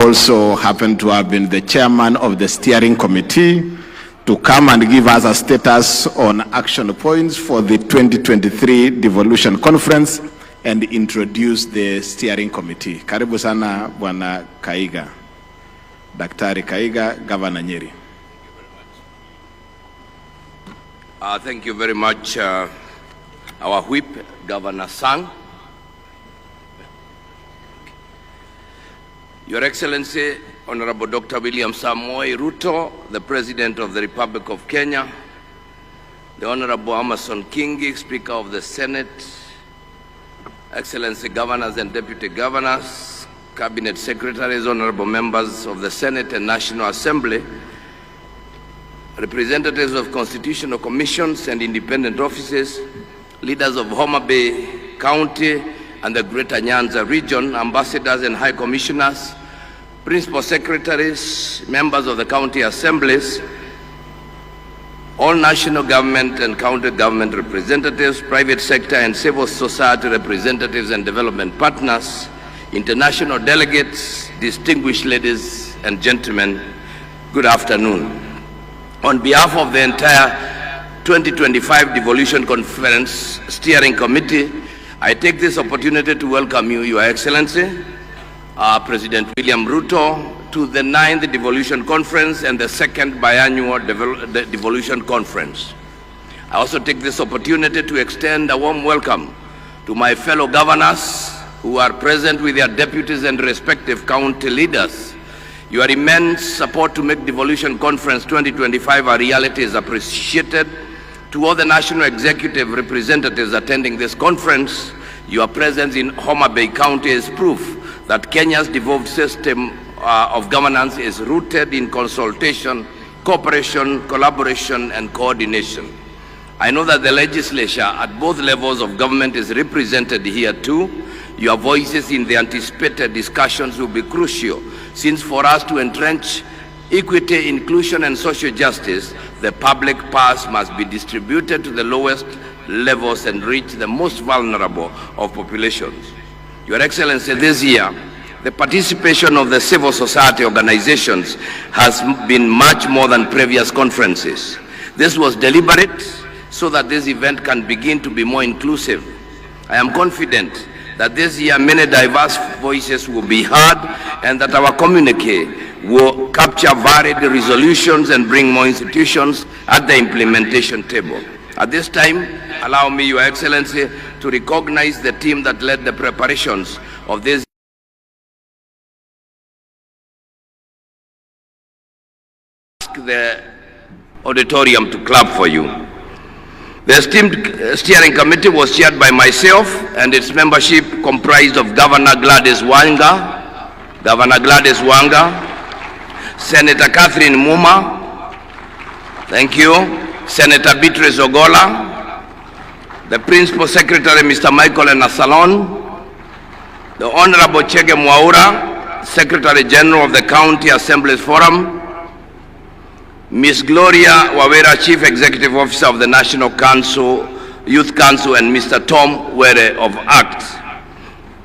Also happen to have been the chairman of the steering committee, to come and give us a status on action points for the 2023 devolution conference and introduce the steering committee. Karibu sana Bwana Kahiga. Daktari Kahiga, Governor Nyeri. Thank you very much, our whip, Governor Sang. Your Excellency, Honorable Dr. William Ruto, the President of the Republic of Kenya, the Honorable Amason Kingi, Speaker of the Senate, Excellency Governors and Deputy Governors, Cabinet Secretaries, Honorable Members of the Senate and National Assembly, representatives of constitutional commissions and independent offices, leaders of Homa Bay County and the Greater Nyanza region, ambassadors and high commissioners, principal secretaries, members of the county assemblies, all national government and county government representatives, private sector and civil society representatives and development partners, international delegates, distinguished ladies and gentlemen, good afternoon. On behalf of the entire 2025 Devolution Conference Steering Committee, I take this opportunity to welcome you, Your Excellency, President William Ruto, to the 9th Devolution Conference and the 2nd Biannual Devolution Conference. I also take this opportunity to extend a warm welcome to my fellow governors who are present with their deputies and respective county leaders. Your immense support to make Devolution Conference 2025 a reality is appreciated. To all the national executive representatives attending this conference, your presence in Homa Bay County is proof that Kenya's devolved system of governance is rooted in consultation, cooperation, collaboration, and coordination. I know that the legislature at both levels of government is represented here too. Your voices in the anticipated discussions will be crucial, since for us to entrench equity, inclusion, and social justice, the public purse must be distributed to the lowest levels and reach the most vulnerable of populations. Your Excellency, this year, the participation of the civil society organizations has been much more than previous conferences. This was deliberate so that this event can begin to be more inclusive. I am confident that this year many diverse voices will be heard and that our communique will capture varied resolutions and bring more institutions at the implementation table. At this time, allow me, Your Excellency, to recognize the team that led the preparations of this the auditorium to clap for you. The esteemed steering committee was chaired by myself and its membership comprised of Governor Gladys Wanga, Senator Catherine Muma, thank you, Senator Beatrice Ogola, the Principal Secretary Mr. Michael Enasalon, the Honorable Chege Mwaura, Secretary General of the County Assemblies Forum, Ms. Gloria Wawera, Chief Executive Officer of the National Council, Youth Council, and Mr. Tom Were of ACT.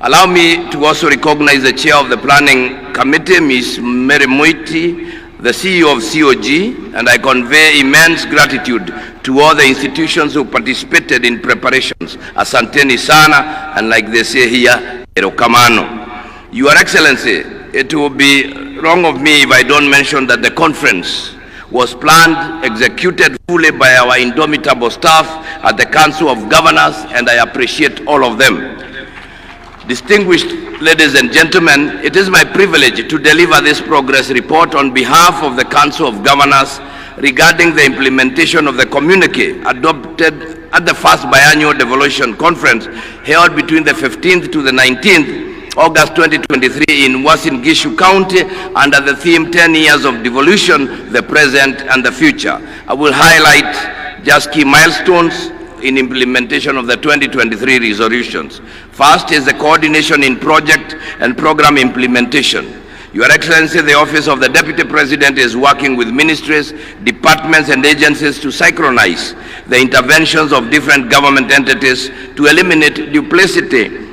Allow me to also recognize the Chair of the Planning Committee, Ms. Mary Moiti, the CEO of COG, and I convey immense gratitude to all the institutions who participated in preparations. Asanteni sana, and like they say here, erokamano. Your Excellency, it will be wrong of me if I don't mention that the conference was planned, executed fully by our indomitable staff at the Council of Governors, and I appreciate all of them. Distinguished ladies and gentlemen, it is my privilege to deliver this progress report on behalf of the Council of Governors regarding the implementation of the communique adopted at the first biannual devolution conference held between the 15th to the 19th August 2023 in Uasin Gishu County under the theme 10 years of devolution, the present and the future. I will highlight just key milestones in implementation of the 2023 resolutions. First is the coordination in project and program implementation. Your Excellency, the Office of the Deputy President is working with ministries, departments, and agencies to synchronize the interventions of different government entities to eliminate duplicity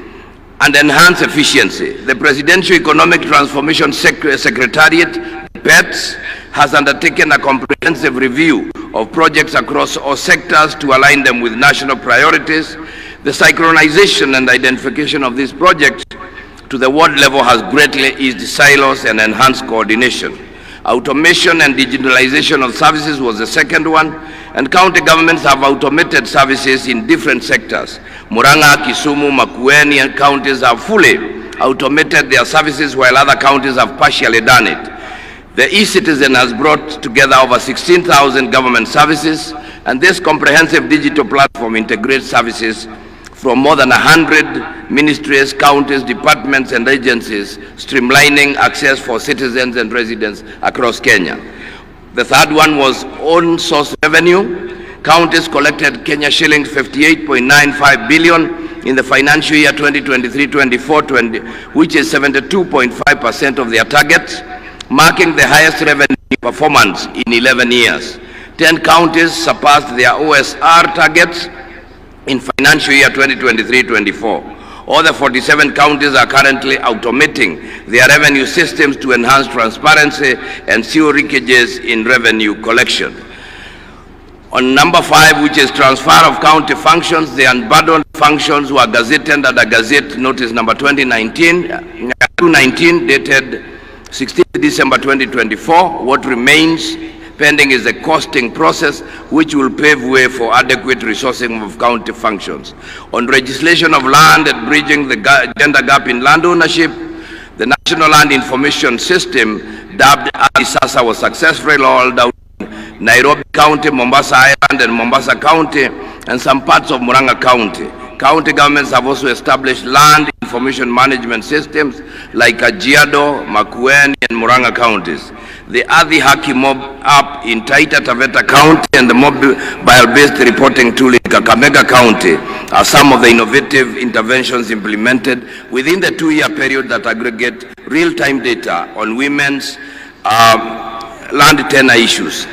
and enhance efficiency. The Presidential Economic Transformation Secretariat, PETS, has undertaken a comprehensive review of projects across all sectors to align them with national priorities. The synchronization and identification of these projects to the ward level has greatly eased silos and enhanced coordination. Automation and digitalization of services was the second one, and county governments have automated services in different sectors. Murang'a, Kisumu, Makueni and counties have fully automated their services, while other counties have partially done it. The e-citizen has brought together over 16,000 government services, and this comprehensive digital platform integrates services from more than 100 ministries, counties, departments and agencies, streamlining access for citizens and residents across Kenya. The third one was own source revenue. Counties collected Kenya shillings 58.95 billion in the financial year 2023-24, which is 72.5% of their target, marking the highest revenue performance in 11 years. 10 counties surpassed their OSR targets in financial year 2023-24. All the 47 counties are currently automating their revenue systems to enhance transparency and zero leakages in revenue collection. On number 5, which is transfer of county functions, the unbundled functions were gazetted under Gazette Notice number 219 dated 16 December 2024. What remains pending is the costing process, which will pave way for adequate resourcing of county functions. On legislation of land and bridging the gender gap in land ownership, the National Land Information System, dubbed ADISASA, was successfully rolled out in Nairobi County, Mombasa Island and Mombasa County, and some parts of Murang'a County. County governments have also established land information management systems like Kajiado, Makueni and Murang'a counties. The Adhi Haki Mob app in Taita Taveta County and the mobile-based reporting tool in Kakamega County are some of the innovative interventions implemented within the 2-year period that aggregate real-time data on women's land tenure issues.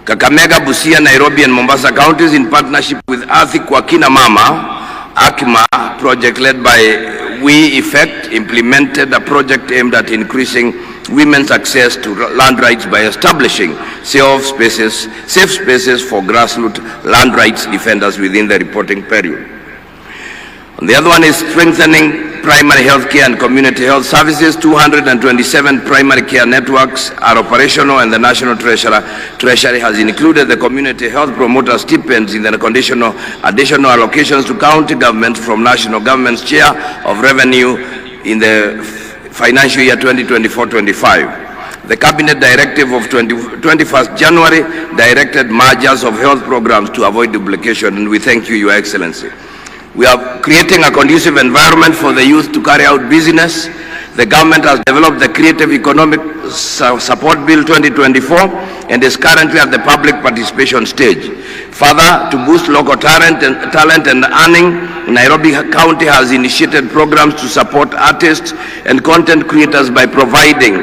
Kakamega, Busia, Nairobi and Mombasa counties, in partnership with Athi kwa Kina Mama, AKIMA project led by We Effect, implemented a project aimed at increasing women's access to land rights by establishing safe spaces for grassroots land rights defenders within the reporting period. And the other one is strengthening primary health care and community health services. 227 primary care networks are operational, and the National Treasury has included the community health promoter stipends in the additional allocations to county governments from national government's share of revenue in the financial year 2024-25. The Cabinet Directive of 21st January directed mergers of health programs to avoid duplication, and we thank you, Your Excellency. We are creating a conducive environment for the youth to carry out business. The government has developed the Creative Economic Support Bill 2024 and is currently at the public participation stage. Further, to boost local talent and earning, Nairobi County has initiated programs to support artists and content creators by providing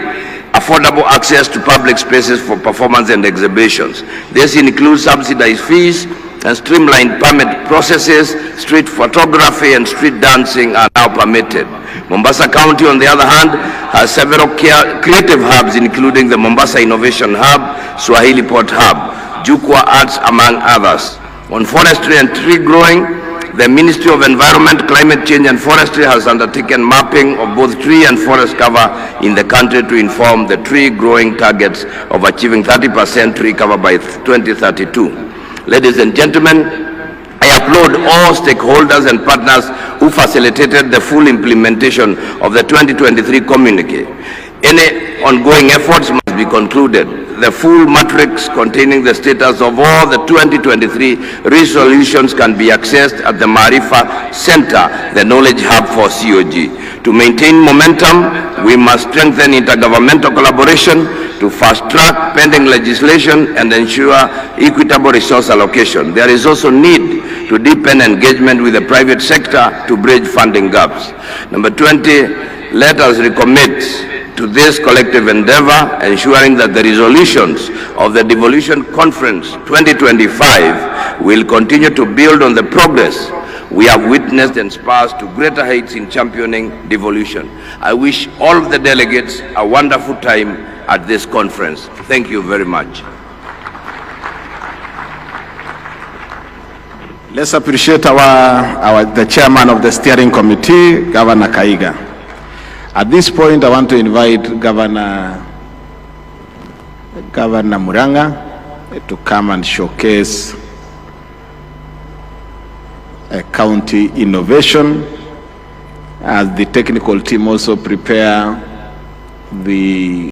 affordable access to public spaces for performance and exhibitions. This includes subsidized fees and streamlined permit processes. Street photography and street dancing are now permitted. Mombasa County, on the other hand, has several creative hubs, including the Mombasa Innovation Hub, Swahili Port Hub, Jukwa Arts, among others. On forestry and tree growing, the Ministry of Environment, Climate Change and Forestry has undertaken mapping of both tree and forest cover in the country to inform the tree growing targets of achieving 30% tree cover by 2032. Ladies and gentlemen, I applaud all stakeholders and partners who facilitated the full implementation of the 2023 communique. Any ongoing efforts must be concluded. The full matrix containing the status of all the 2023 resolutions can be accessed at the Marifa Center, the Knowledge Hub for COG. To maintain momentum, we must strengthen intergovernmental collaboration to fast-track pending legislation and ensure equitable resource allocation. There is also need to deepen engagement with the private sector to bridge funding gaps. Number 20, let us recommit to this collective endeavor, ensuring that the resolutions of the Devolution Conference 2025 will continue to build on the progress we have witnessed and spurs to greater heights in championing devolution. I wish all of the delegates a wonderful time at this conference. Thank you very much. Let's appreciate the chairman of the steering committee, Governor Kahiga. At this point, I want to invite Governor Muranga to come and showcase a county innovation, as the technical team also prepare the